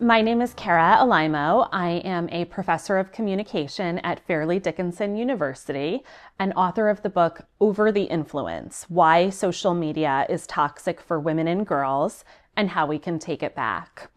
My name is Kara Alaimo. I am a professor of communication at Fairleigh Dickinson University and author of the book Over the Influence: Why Social Media is Toxic for Women and Girls and How We Can Take It Back.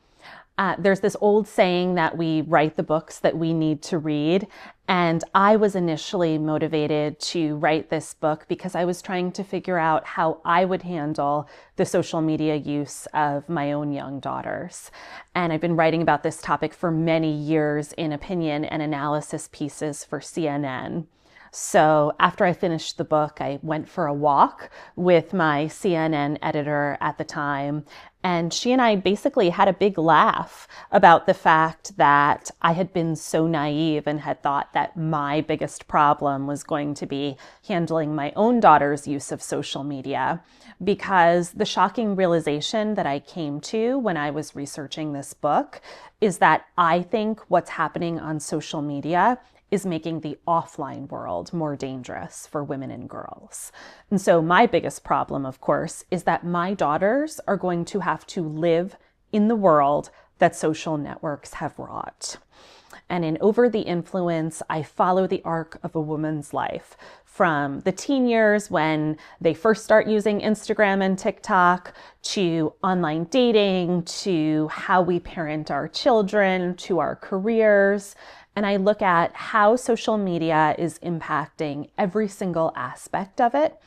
There's this old saying that we write the books that we need to read. And I was initially motivated to write this book because I was trying to figure out how I would handle the social media use of my own young daughters. And I've been writing about this topic for many years in opinion and analysis pieces for CNN. So after I finished the book, I went for a walk with my CNN editor at the time, and she and I basically had a big laugh about the fact that I had been so naive and had thought that my biggest problem was going to be handling my own daughter's use of social media. Because the shocking realization that I came to when I was researching this book is that I think what's happening on social media is making the offline world more dangerous for women and girls. And so my biggest problem, of course, is that my daughters are going to have to live in the world that social networks have wrought. And in Over the Influence, I follow the arc of a woman's life from the teen years when they first start using Instagram and TikTok, to online dating, to how we parent our children, to our careers. And I look at how social media is impacting every single aspect of it.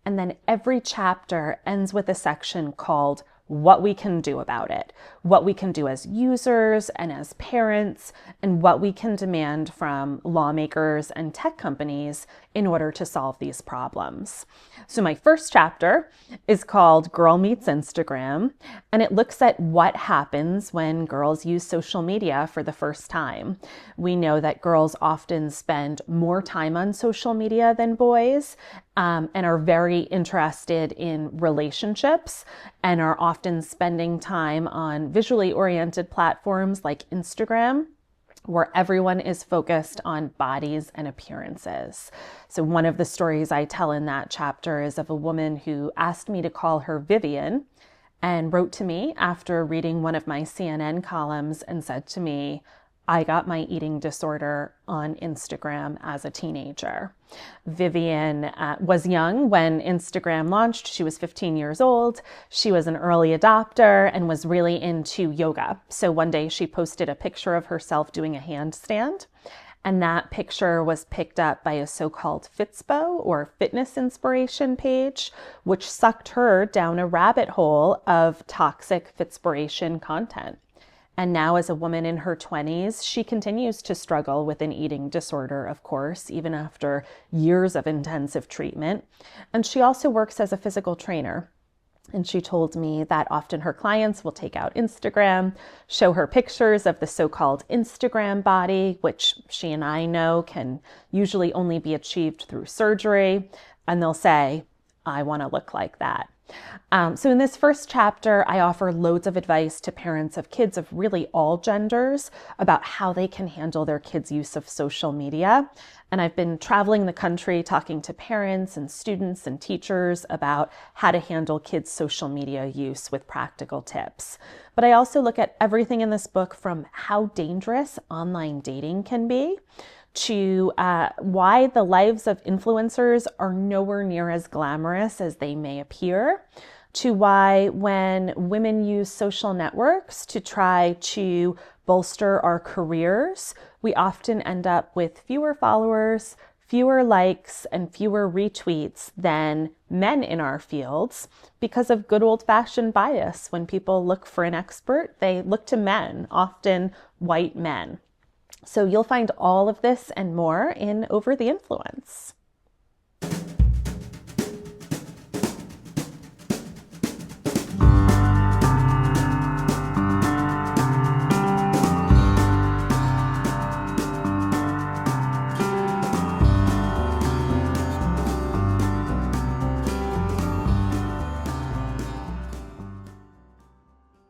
And then every chapter ends with a section called What We Can Do About It, what we can do as users and as parents, and what we can demand from lawmakers and tech companies in order to solve these problems. So my first chapter is called Girl Meets Instagram, and it looks at what happens when girls use social media for the first time. We know that girls often spend more time on social media than boys, and are very interested in relationships and are often spending time on visually oriented platforms like Instagram, where everyone is focused on bodies and appearances. So one of the stories I tell in that chapter is of a woman who asked me to call her Vivian and wrote to me after reading one of my CNN columns and said to me, I got my eating disorder on Instagram as a teenager. Vivian was young when Instagram launched. She was 15 years old. She was an early adopter and was really into yoga. So one day she posted a picture of herself doing a handstand, and that picture was picked up by a so-called Fitspo or fitness inspiration page, which sucked her down a rabbit hole of toxic Fitspiration content. And now, as a woman in her 20s, she continues to struggle with an eating disorder, of course, even after years of intensive treatment. And she also works as a physical trainer. And she told me that often her clients will take out Instagram, show her pictures of the so-called Instagram body, which she and I know can usually only be achieved through surgery. And they'll say, I want to look like that. So in this first chapter, I offer loads of advice to parents of kids of really all genders about how they can handle their kids' use of social media. And I've been traveling the country talking to parents and students and teachers about how to handle kids' social media use with practical tips. But I also look at everything in this book from how dangerous online dating can be to why the lives of influencers are nowhere near as glamorous as they may appear, to why when women use social networks to try to bolster our careers, we often end up with fewer followers, fewer likes, and fewer retweets than men in our fields because of good old-fashioned bias. When people look for an expert, they look to men, often white men. So you'll find all of this and more in Over the Influence.